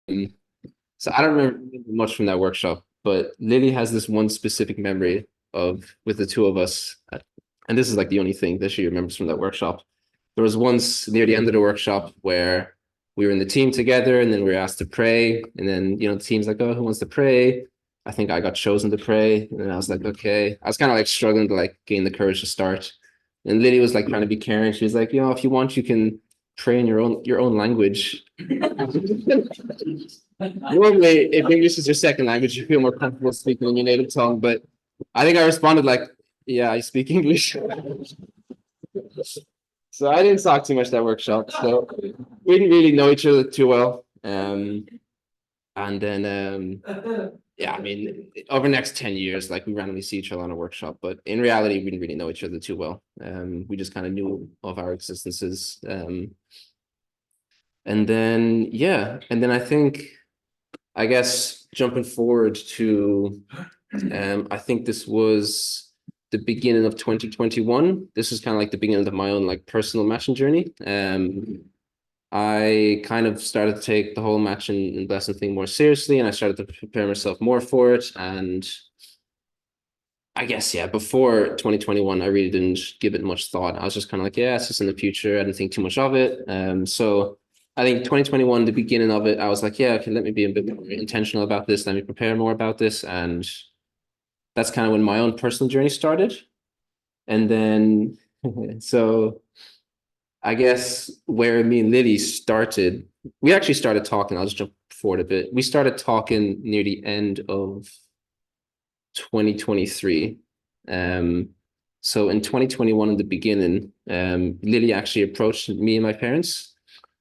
So I don't remember much from that workshop, but Lily has this one specific memory of with the two of us, and this is like the only thing that she remembers from that workshop. There was once near the end of the workshop where we were in the team together, and then we were asked to pray, and then the team's like, "Oh, who wants to pray?" I think I got chosen to pray, and then I was like, "Okay." I was kind of like struggling to like gain the courage to start, and Lily was like trying to be caring. She was like, "If you want, you can pray in your own language." Normally, if English is your second language, you feel more comfortable speaking in your native tongue. But I think I responded like, "Yeah, I speak English." So I didn't talk too much that workshop. So we didn't really know each other too well. And then yeah, I mean, over the next 10 years, like we randomly see each other on a workshop, but in reality, we didn't really know each other too well. We just kind of knew of our existences. And then yeah, and then I guess jumping forward to I think this was the beginning of 2021. This was kind of like the beginning of my own like personal matching journey. I kind of started to take the whole matching and blessing thing more seriously, and I started to prepare myself more for it. And I guess yeah, before 2021, I really didn't give it much thought. I was just kind of like, yeah, it's just in the future. I didn't think too much of it. So I think 2021, the beginning of it, I was like, yeah, okay, let me be a bit more intentional about this. Let me prepare more about this, and that's kind of when my own personal journey started. And then, so I guess where me and Lily started, we actually started talking. I'll just jump forward a bit. We started talking near the end of 2023. So in 2021, in the beginning, Lily actually approached me and my parents.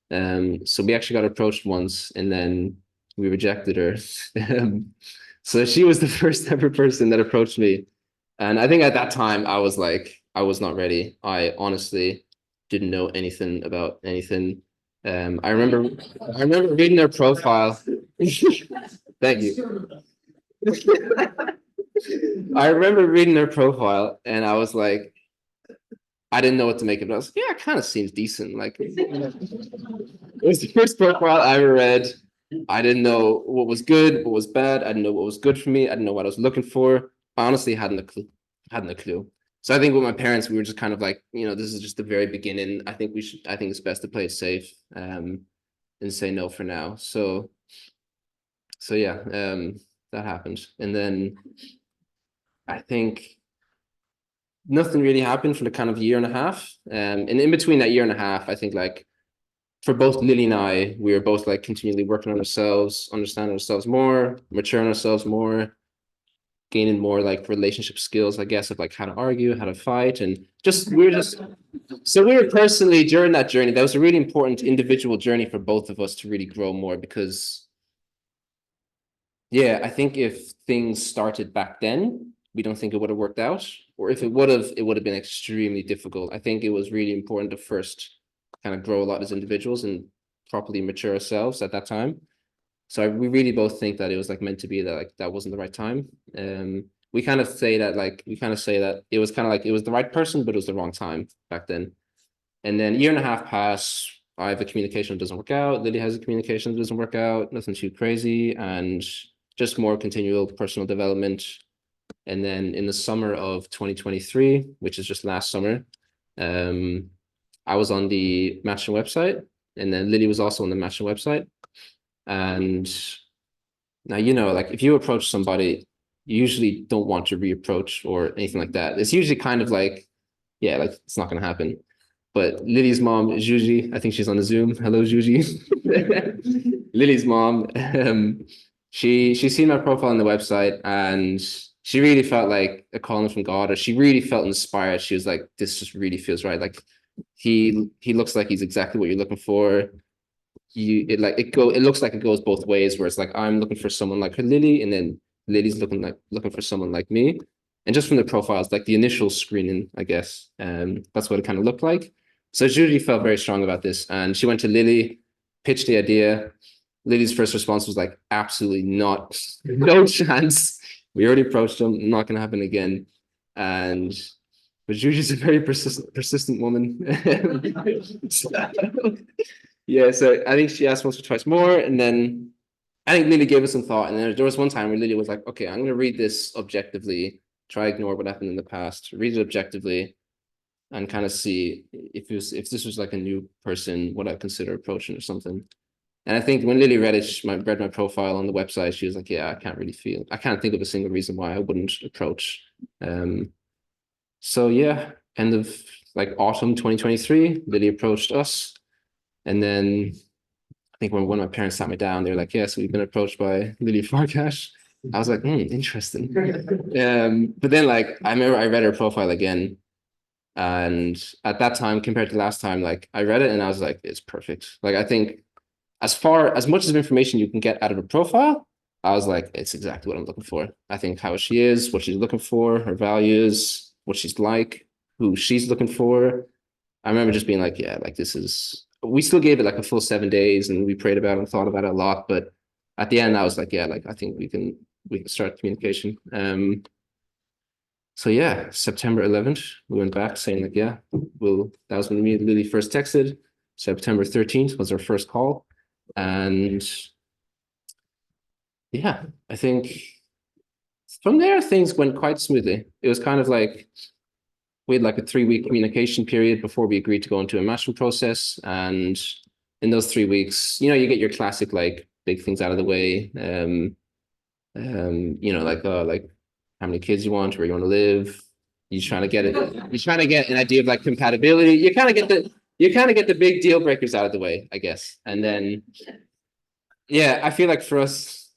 So we actually got approached once, and then we rejected her. So she was the first ever person that approached me. And I think at that time I was like, I was not ready. I honestly didn't know anything about anything. I remember reading their profile. Thank you. I remember reading their profile and I was like, I didn't know what to make of it. I was like, yeah, it kind of seems decent. Like it was the first profile I ever read. I didn't know what was good, what was bad. I didn't know what was good for me. I didn't know what I was looking for. I honestly hadn't a clue. Hadn't a clue. So I think with my parents, we were just kind of like, this is just the very beginning. I think it's best to play it safe, and say no for now. So yeah, that happened. And then I think nothing really happened for the kind of year and a half. And in between that year and a half, I think like for both Lily and I, we were both like continually working on ourselves, understanding ourselves more, maturing ourselves more, gaining more like relationship skills, I guess, of like how to argue, how to fight, and just so we were personally during that journey. That was a really important individual journey for both of us to really grow more because yeah, I think if things started back then, we don't think it would have worked out, or if it would have been extremely difficult. I think it was really important to first kind of grow a lot as individuals and properly mature ourselves at that time. So we really both think that it was like meant to be that like that wasn't the right time. We kind of say that it was kind of like it was the right person, but it was the wrong time back then. And then a year and a half pass. I have a communication that doesn't work out. Lily has a communication that doesn't work out. Nothing too crazy, and just more continual personal development. And then in the summer of 2023, which is just last summer, I was on the Matching website, and then Lily was also on the Matching website. And now, like if you approach somebody, you usually don't want to reapproach or anything like that. It's usually kind of like, yeah, like it's not going to happen. But Lily's mom, Juji, I think she's on the Zoom. Hello, Juji. Lily's mom, she's seen my profile on the website and she really felt like a calling from God, or she really felt inspired. She was like, this just really feels right. Like he looks like he's exactly what you're looking for. It looks like it goes both ways, where it's like I'm looking for someone like her Lily, and then Lily's looking for someone like me. And just from the profiles, like the initial screening, I guess, that's what it kind of looked like. So Judy felt very strong about this, and she went to Lily, pitched the idea. Lily's first response was like, absolutely not, no chance. We already approached them, not gonna happen again. And but Judy's a very persistent woman. So, yeah, so I think she asked once or twice more, and then I think Lily gave us some thought, and there was one time where Lily was like, okay, I'm gonna read this objectively, try ignore what happened in the past, read it objectively, and kind of see if this was like a new person, what I'd consider approaching or something. And I think when Lily read it, read my profile on the website, she was like, yeah, I can't think of a single reason why I wouldn't approach. So yeah, end of like autumn 2023, Lily approached us. And then I think when one of my parents sat me down, they were like, yes, we've been approached by Lily Farkash. I was like, interesting. But then like I remember I read her profile again. And at that time, compared to last time, like I read it and I was like, it's perfect. Like I think as much as information you can get out of a profile, I was like, it's exactly what I'm looking for. I think how she is, what she's looking for, her values, what she's like, who she's looking for. I remember just being like, yeah, like this is, we still gave it like a full 7 days and we prayed about it and thought about it a lot. But at the end, I was like, yeah, like I think we can start communication. So yeah, September 11th, we went back saying like, yeah, that was when me and Lily first texted. September 13th was our first call. And yeah, I think from there things went quite smoothly. It was kind of like we had like a 3 week communication period before we agreed to go into a matching process. And in those 3 weeks, you get your classic like big things out of the way. Like how many kids you want, where you want to live. You're trying to get it. You're trying to get an idea of like compatibility. You kind of get the big deal breakers out of the way, I guess. And then, yeah, I feel like for us,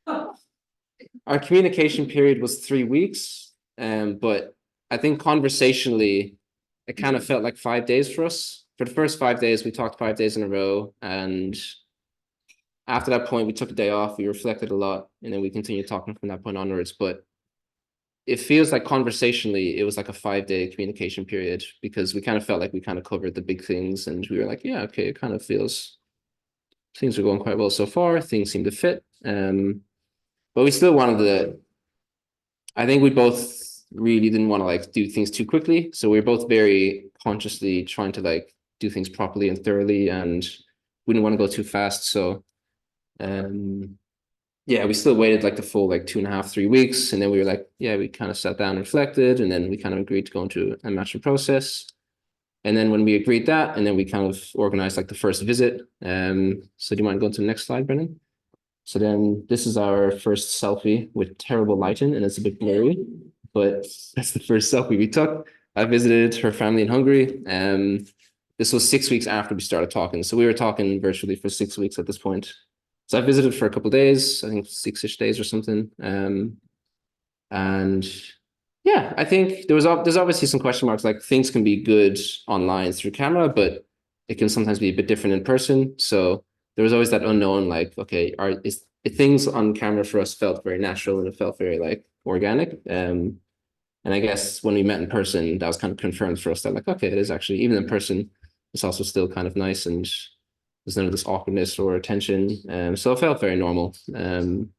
our communication period was 3 weeks. But I think conversationally, it kind of felt like 5 days for us. For the first 5 days, we talked 5 days in a row, and after that point, we took a day off. We reflected a lot, and then we continued talking from that point onwards. But it feels like conversationally, it was like a 5 day communication period because we kind of felt like we kind of covered the big things, and we were like, yeah, okay, it kind of feels things are going quite well so far. Things seem to fit. But we still wanted to. I think we both really didn't want to like do things too quickly, so we were both very consciously trying to like do things properly and thoroughly, and we didn't want to go too fast. So, yeah, we still waited like the full like 2.5, 3 weeks, and then we were like, yeah, we kind of sat down and reflected, and then we kind of agreed to go into a matching process. And then when we agreed that, and then we kind of organized like the first visit. So do you mind going to the next slide, Brennan? So then this is our first selfie with terrible lighting, and it's a bit blurry, but that's the first selfie we took. I visited her family in Hungary. This was 6 weeks after we started talking. So we were talking virtually for 6 weeks at this point. So I visited for a couple of days, I think 6-ish days or something. And yeah, I think there's obviously some question marks, like things can be good online through camera, but it can sometimes be a bit different in person. So there was always that unknown, like, okay, things on camera for us felt very natural and it felt very like organic. And I guess when we met in person, that was kind of confirmed for us that like, okay, it is actually, even in person, it's also still kind of nice and there's none of this awkwardness or tension. So it felt very normal. And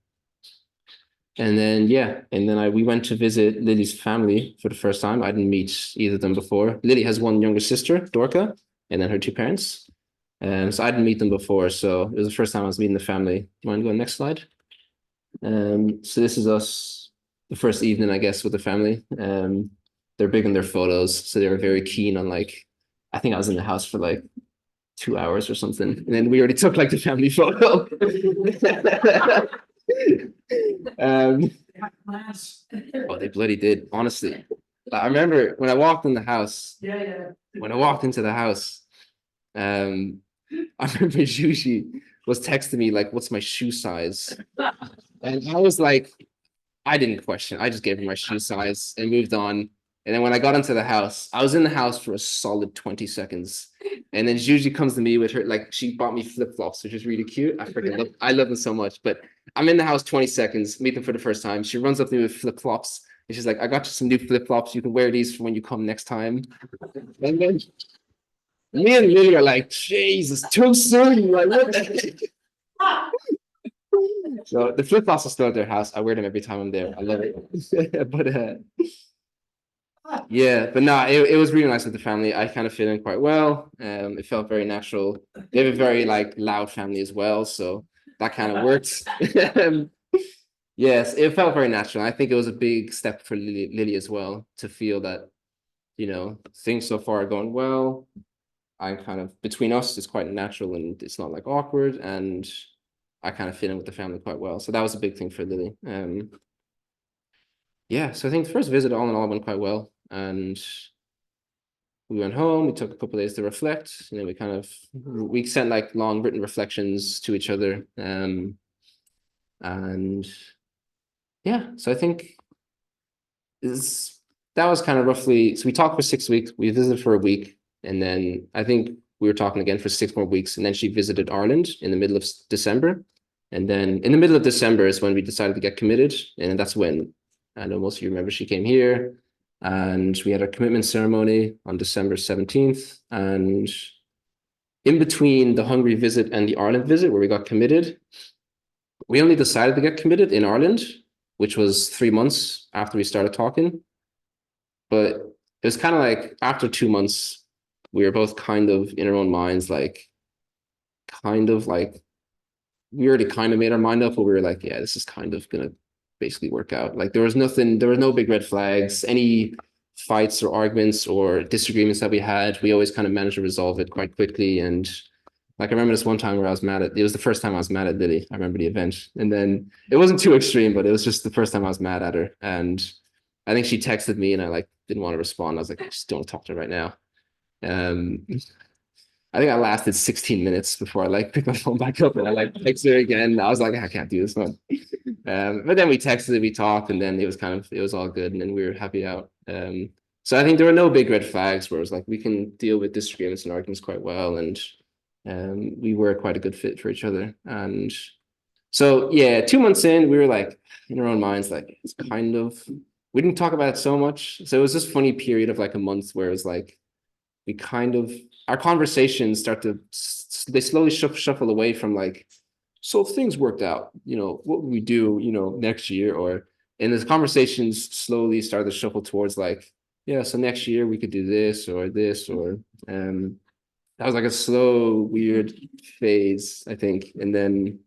then we went to visit Lily's family for the first time. I didn't meet either of them before. Lily has one younger sister, Dorca, and then her two parents. So I didn't meet them before. So it was the first time I was meeting the family. Do you want to go next slide? So this is us the first evening, I guess, with the family. They're big on their photos, so they were very keen on like, I think I was in the house for like 2 hours or something, and then we already took like the family photo. Oh, they bloody did, honestly. I remember when I walked in the house. When I walked into the house, I remember Juji was texting me like, "What's my shoe size?" And I was like, I didn't question. I just gave her my shoe size and moved on. And then when I got into the house, I was in the house for a solid 20 seconds. And then Juji comes to me with her, like, she bought me flip-flops, which is really cute. I love them so much. But I'm in the house 20 seconds, meet them for the first time. She runs up to me with flip-flops. And she's like, I got you some new flip-flops. You can wear these for when you come next time. And then me and Lily are like, Jesus, too soon. Like, what the heck? So the flip-flops are still at their house. I wear them every time I'm there. I love it. But yeah, but no, it was really nice with the family. I kind of fit in quite well. It felt very natural. They have a very like loud family as well, so that kind of worked. Yes, it felt very natural. I think it was a big step for Lily as well to feel that, things so far are going well. I'm kind of between us, it's quite natural and it's not like awkward, and I kind of fit in with the family quite well. So that was a big thing for Lily. Yeah, so I think the first visit all in all went quite well. And we went home, we took a couple of days to reflect, we sent like long written reflections to each other. And yeah, so I think is that was kind of roughly, so we talked for 6 weeks, we visited for a week, and then I think we were talking again for 6 more weeks, and then she visited Ireland in the middle of December. And then in the middle of December is when we decided to get committed. And that's when, I know most of you remember, she came here and we had our commitment ceremony on December 17th. And in between the Hungary visit and the Ireland visit, where we got committed, we only decided to get committed in Ireland, which was 3 months after we started talking. But it was kind of like after 2 months, we were both kind of in our own minds, like, we already kind of made our mind up, but we were like, yeah, this is kind of gonna basically work out. Like there was no big red flags, any fights or arguments or disagreements that we had, we always kind of managed to resolve it quite quickly. And like I remember this one time where it was the first time I was mad at Lily. I remember the event. And then it wasn't too extreme, but it was just the first time I was mad at her. And I think she texted me and I like didn't want to respond. I was like, I just don't talk to her right now. I think I lasted 16 minutes before I like picked my phone back up and I like texted her again. I was like, I can't do this one. But then we texted, we talked, and then it was all good, and then we were happy out. So I think there were no big red flags where it was like we can deal with disagreements and arguments quite well, and we were quite a good fit for each other. And so yeah, 2 months in, we were like in our own minds, like it's kind of, we didn't talk about it so much. So it was this funny period of like a month where it was like we kind of, our conversations they slowly shuffle away from like, so if things worked out, what would we do, next year? And the conversations slowly started to shuffle towards like, yeah, so next year we could do this, or that was like a slow, weird phase, I think. And then,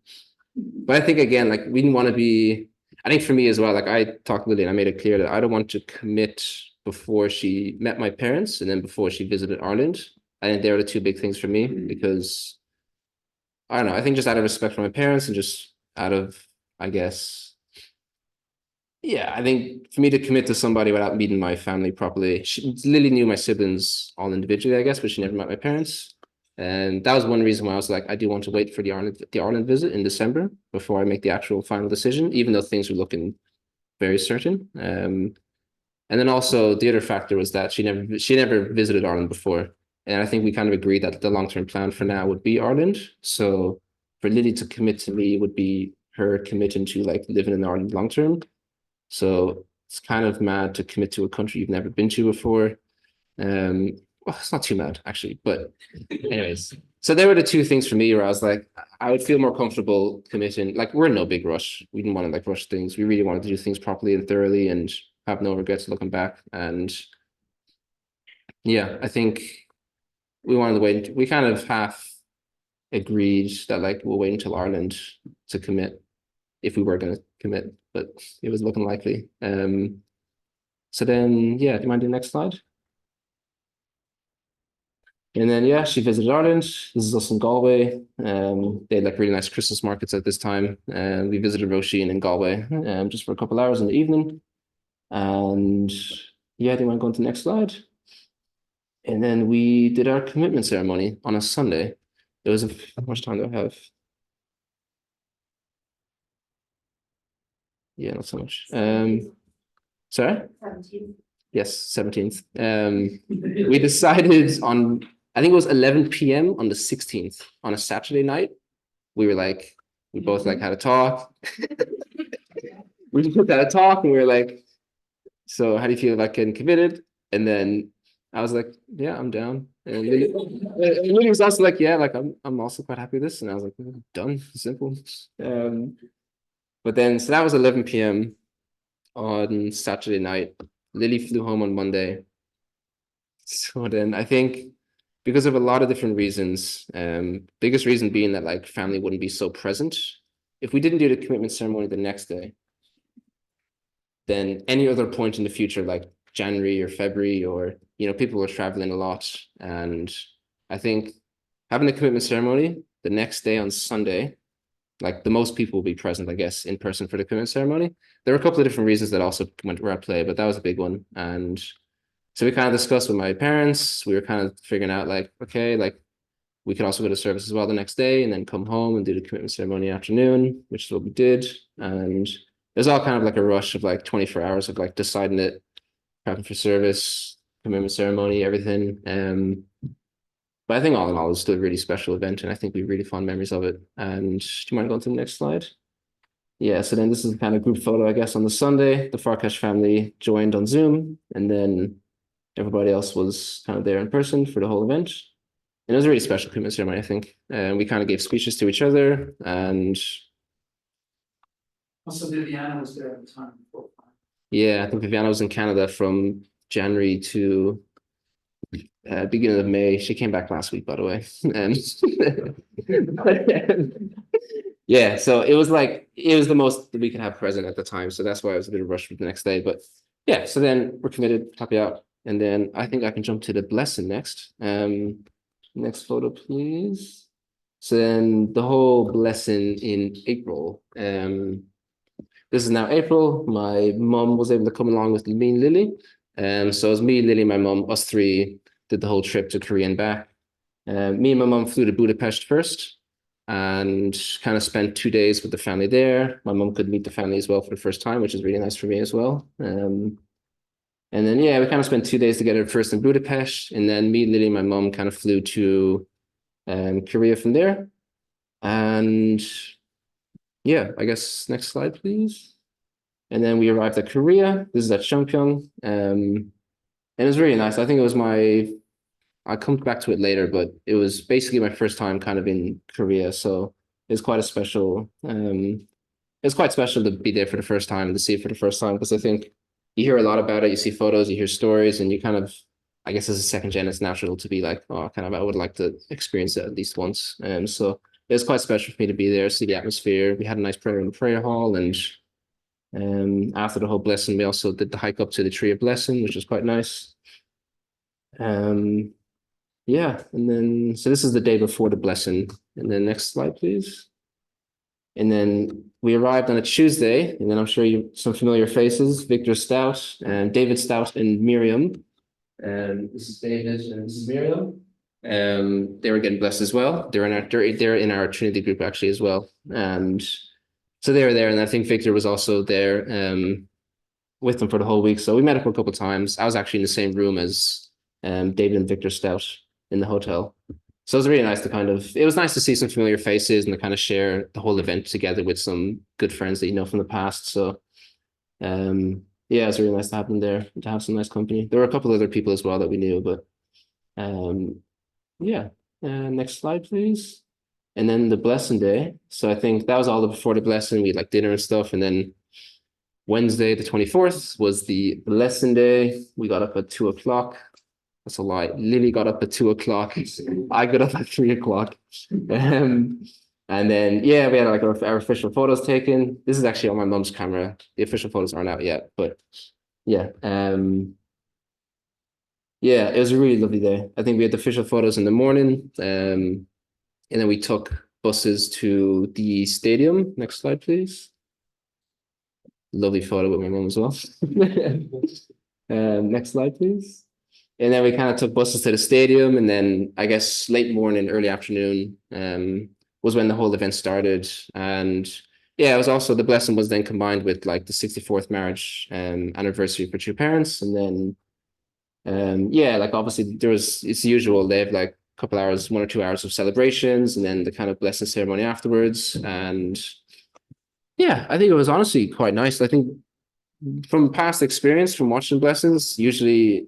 but I think again, like we didn't want to be, I think for me as well, like I talked to Lily and I made it clear that I don't want to commit before she met my parents and then before she visited Ireland. I think they were the two big things for me because I don't know, I think just out of respect for my parents and just out of, I guess, yeah, I think for me to commit to somebody without meeting my family properly, Lily knew my siblings all individually, I guess, but she never met my parents. And that was one reason why I was like, I do want to wait for the Ireland visit in December before I make the actual final decision, even though things were looking very certain. And then also the other factor was that she never visited Ireland before. And I think we kind of agreed that the long-term plan for now would be Ireland. So for Lily to commit to me would be her committing to like living in Ireland long term. So it's kind of mad to commit to a country you've never been to before. Well, it's not too mad actually, but anyways. So there were the two things for me where I was like, I would feel more comfortable committing. Like we're in no big rush. We didn't want to like rush things. We really wanted to do things properly and thoroughly and have no regrets looking back. And yeah, I think we wanted to wait. We kind of half agreed that like we'll wait until Ireland to commit if we were going to commit, but it was looking likely. So then, yeah, do you mind doing the next slide? And then, yeah, she visited Ireland. This is us in Galway. They had like really nice Christmas markets at this time. And we visited Roisin in Galway just for a couple hours in the evening. And yeah, do you want to go on to the next slide? And then we did our commitment ceremony on a Sunday. It was how much time do I have? Yeah, not so much. Sorry? 17th. Yes, 17th. We decided on, I think it was 11 p.m. on the 16th, on a Saturday night. We were like, we both like had a talk. We just had a talk and we were like, so how do you feel about getting committed? And then I was like, yeah, I'm down. And Lily was also like, yeah, like I'm also quite happy with this. And I was like, done, simple. But then, so that was 11 p.m. on Saturday night. Lily flew home on Monday. So then I think because of a lot of different reasons, biggest reason being that like family wouldn't be so present. if we didn't do the commitment ceremony the next day, then any other point in the future, like January or February, or people were traveling a lot. And I think having the commitment ceremony the next day on Sunday, like the most people will be present, I guess, in person for the commitment ceremony. There were a couple of different reasons that also were at play, but that was a big one. And so we kind of discussed with my parents. We were kind of figuring out like, okay, like we could also go to service as well the next day and then come home and do the commitment ceremony afternoon, which is what we did. And it was all kind of like a rush of like 24 hours of like deciding it, prepping for service, commitment ceremony, everything. But I think all in all, it was still a really special event, and I think we have really fond memories of it. And do you mind going to the next slide? Yeah, so then this is the kind of group photo, I guess, on the Sunday. The Farkash family joined on Zoom, and then everybody else was kind of there in person for the whole event. And it was a really special commitment ceremony, I think. And we kind of gave speeches to each other, and Also, Viviana was there at the time. yeah, I think Viviana was in Canada from January to beginning of May. She came back last week, by the way. Yeah, so it was the most that we could have present at the time. So that's why I was a bit of a rush for the next day. But yeah, so then we're committed, happy out. And then I think I can jump to the blessing next. Next photo, please. So then the whole blessing in April. This is now April. My mom was able to come along with me and Lily. So it was me, Lily, my mom, us three did the whole trip to Korea and back. Me and my mom flew to Budapest first and kind of spent 2 days with the family there. My mom could meet the family as well for the first time, which is really nice for me as well. And then, yeah, we kind of spent 2 days together first in Budapest. And then me, Lily, my mom kind of flew to Korea from there. And yeah, I guess next slide, please. And then we arrived at Korea. This is at Cheongpyeong. And it was really nice. I think it was I'll come back to it later, but it was basically my first time kind of in Korea. So it's quite a special, it's quite special to be there for the first time and to see it for the first time, because I think you hear a lot about it, you see photos, you hear stories, and you kind of, I guess as a second gen, it's natural to be like, oh, kind of, I would like to experience it at least once. So it was quite special for me to be there, see the atmosphere. We had a nice prayer in the prayer hall, and after the whole blessing, we also did the hike up to the Tree of Blessing, which was quite nice. Yeah, and then so this is the day before the blessing. And then next slide, please. And then we arrived on a Tuesday, and then I'm sure you some familiar faces: Victor Stout and David Stout and Miriam. And this is David and this is Miriam. They were getting blessed as well. They're in our Trinity group actually as well. And so they were there, and I think Victor was also there with them for the whole week. So we met up a couple of times. I was actually in the same room as David and Victor Stout in the hotel. So it was really nice it was nice to see some familiar faces and to kind of share the whole event together with some good friends that you know from the past. So yeah, it was really nice to have them there and to have some nice company. There were a couple other people as well that we knew, but yeah. Next slide, please. And then the blessing day. So I think that was all before the blessing. We had like dinner and stuff. And then Wednesday, the 24th, was the blessing day. We got up at 2:00. That's a lie. Lily got up at 2:00. I got up at 3:00. And then, yeah, we had like our official photos taken. This is actually on my mom's camera. The official photos aren't out yet, but yeah. Yeah, it was a really lovely day. I think we had the official photos in the morning. And then we took buses to the stadium. Next slide, please. Lovely photo with my mom as well. Next slide, please. And then we kind of took buses to the stadium, and then I guess late morning, early afternoon was when the whole event started. And yeah, it was also the blessing was then combined with like the 64th marriage anniversary for two parents. And then yeah, like obviously it's the usual. They have like a couple hours, 1 or 2 hours of celebrations, and then the kind of blessing ceremony afterwards. And yeah, I think it was honestly quite nice. I think from past experience from watching blessings, usually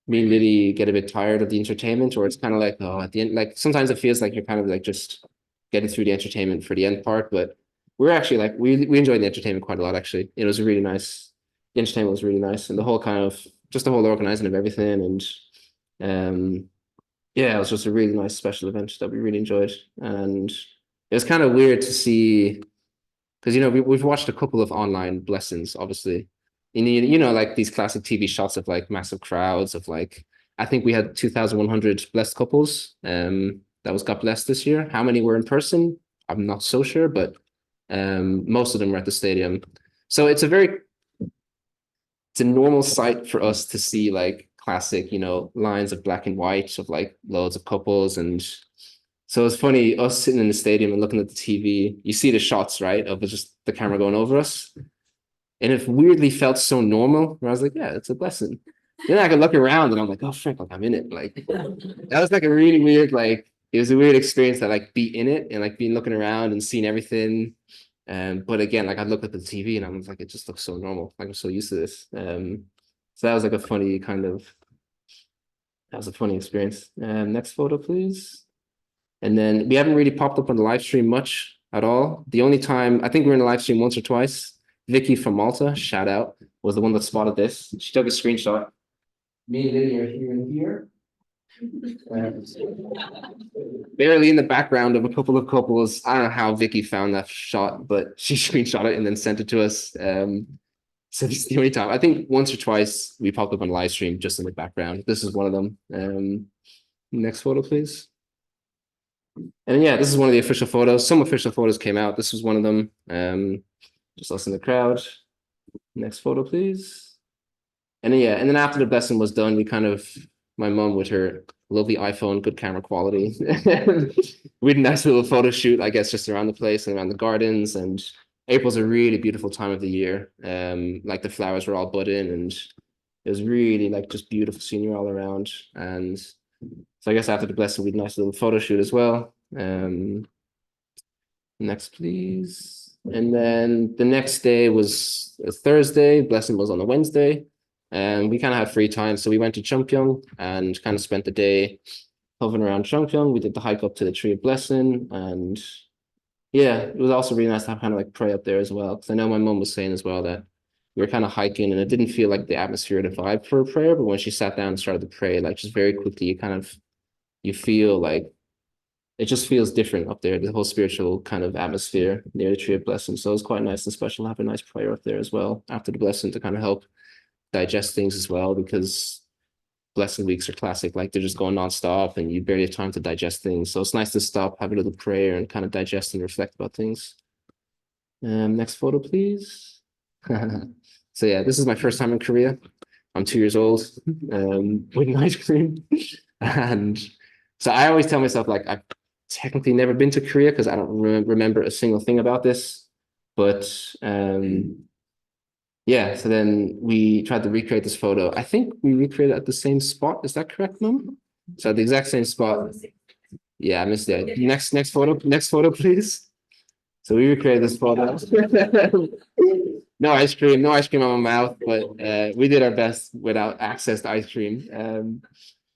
me and Lily get a bit tired of the entertainment, or it's kind of like, oh, at the end, like sometimes it feels like you're kind of like just getting through the entertainment for the end part. But we're actually like we enjoyed the entertainment quite a lot actually. It was really nice. The entertainment was really nice, and the whole kind of just the whole organizing of everything, and yeah, it was just a really nice special event that we really enjoyed. And it was kind of weird to see because we've watched a couple of online blessings, obviously. Like these classic TV shots of like massive crowds of like I think we had 2,100 blessed couples that got blessed this year. How many were in person? I'm not so sure, but most of them were at the stadium. So it's a normal sight for us to see like classic, lines of black and white of like loads of couples. And so it's funny, us sitting in the stadium and looking at the TV, you see the shots, right, of just the camera going over us. And it weirdly felt so normal where I was like, yeah, it's a blessing. Then I could look around and I'm like, oh frick, like I'm in it. Like that was like a really weird, like it was a weird experience to like be in it and like being looking around and seeing everything. But again, like I looked at the TV and I was like, it just looks so normal. Like I'm so used to this. So that was like that was a funny experience. Next photo, please. And then we haven't really popped up on the live stream much at all. The only time I think we're in the live stream once or twice. Vicky from Malta, shout out, was the one that spotted this. She took a screenshot. Me and Lily are here and here. Barely in the background of a couple of couples. I don't know how Vicky found that shot, but she screenshot it and then sent it to us. So this is the only time. I think once or twice we popped up on live stream just in the background. This is one of them. Next photo, please. And yeah, this is one of the official photos. Some official photos came out. This was one of them. Just us in the crowd. Next photo, please. And then after the blessing was done, my mom with her lovely iPhone, good camera quality. We had a nice little photo shoot, I guess, just around the place and around the gardens. And April's a really beautiful time of the year. Like the flowers were all budding and it was really like just beautiful scenery all around. And so I guess after the blessing, we had a nice little photo shoot as well. Next, please. And then the next day was a Thursday. Blessing was on a Wednesday. And we kind of had free time. So we went to Chungpyeong and kind of spent the day hovering around Chungpyeong. We did the hike up to the Tree of Blessing. And yeah, it was also really nice to have kind of like pray up there as well. Because I know my mom was saying as well that we were kind of hiking and it didn't feel like the atmosphere or the vibe for a prayer. But when she sat down and started to pray, like just very quickly, you feel like it just feels different up there, the whole spiritual kind of atmosphere near the Tree of Blessing. So it was quite nice and special to have a nice prayer up there as well after the blessing to kind of help digest things as well, because blessing weeks are classic, like they're just going nonstop and you barely have time to digest things. So it's nice to stop, have a little prayer and kind of digest and reflect about things. Next photo, please. So yeah, this is my first time in Korea. I'm 2 years old, with an ice cream. And so I always tell myself, like, I've technically never been to Korea because I don't remember a single thing about this. But yeah, so then we tried to recreate this photo. I think we recreated at the same spot. Is that correct, Mom? So at the exact same spot. Yeah, I missed it. Next photo, please. So we recreated this photo. No ice cream on my mouth, but we did our best without access to ice cream.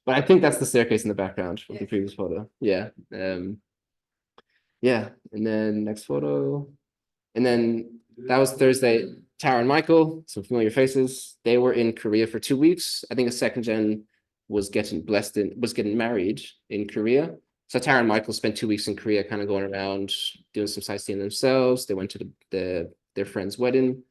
But I think that's the staircase in the background of the previous photo. Yeah. Yeah. And then next photo. And then that was Thursday. Tara and Michael, some familiar faces. They were in Korea for 2 weeks. I think a second gen was getting married in Korea. So Tara and Michael spent 2 weeks in Korea, kind of going around doing some sightseeing themselves. They went to their friend's wedding.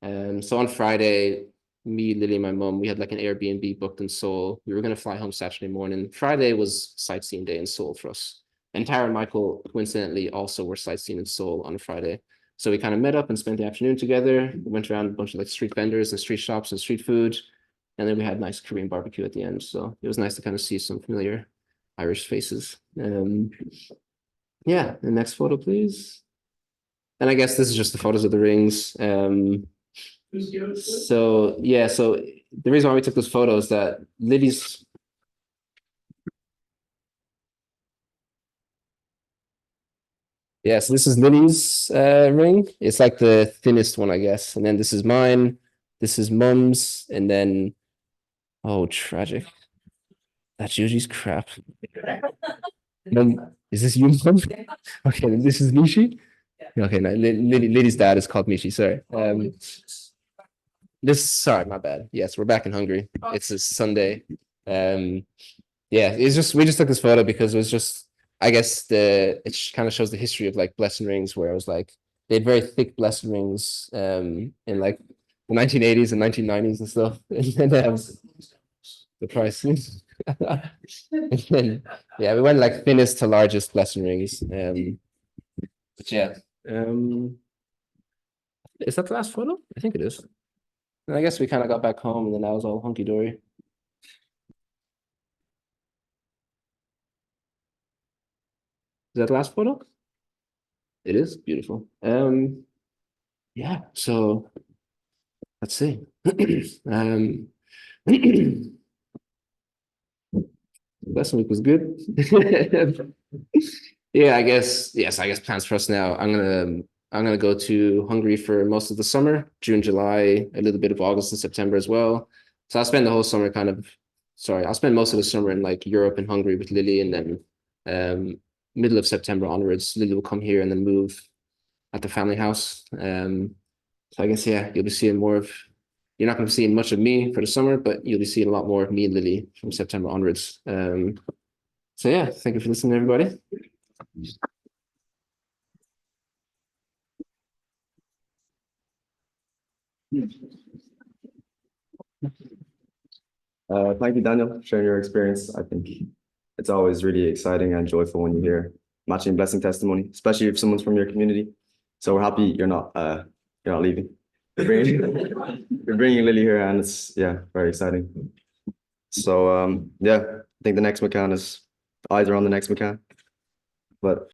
So on Friday, me, Lily, and my mom, we had like an Airbnb booked in Seoul. We were going to fly home Saturday morning. Friday was sightseeing day in Seoul for us. And Tara and Michael, coincidentally, also were sightseeing in Seoul on Friday. So we kind of met up and spent the afternoon together. We went around a bunch of like street vendors and street shops and street food. And then we had nice Korean barbecue at the end. So it was nice to kind of see some familiar Irish faces. Yeah, the next photo, please. And I guess this is just the photos of the rings. So yeah, so the reason why we took this photo is that Lily's so this is Lily's ring. It's like the thinnest one, I guess. And then this is mine, this is Mum's, and then oh, tragic. That's Yuji's crap. Mum, is this you, Mum? Okay, then this is Mishi. Okay, no, Lily's dad is called Mishi, sorry. Sorry, my bad. Yes, we're back in Hungary. It's a Sunday. Yeah, we just took this photo because it was just, I guess it kind of shows the history of like blessing rings, where it was like they had very thick blessed rings in like the 1980s and 1990s and stuff. And then the price. And then yeah, we went like thinnest to largest blessing rings. But yeah. Is that the last photo? I think it is. And I guess we kind of got back home and then that was all hunky dory. Is that the last photo? It is beautiful. Yeah, so let's see. Last week was good. Yeah, I guess yes, I guess plans for us now. I'm gonna go to Hungary for most of the summer, June, July, a little bit of August and September as well. So I'll spend the whole summer I'll spend most of the summer in like Europe and Hungary with Lily, and then middle of September onwards, Lily will come here and then move at the family house. So I guess yeah, you'll be seeing more of you're not going to be seeing much of me for the summer, but you'll be seeing a lot more of me and Lily from September onwards. So yeah, thank you for listening, everybody. Thank you, Daniel, for sharing your experience. I think it's always really exciting and joyful when you hear matching blessing testimony, especially if someone's from your community. So we're happy you're not leaving. You're bringing Lily here, and it's very exciting. So yeah, I think the next McCann is eyes are on the next McCann, but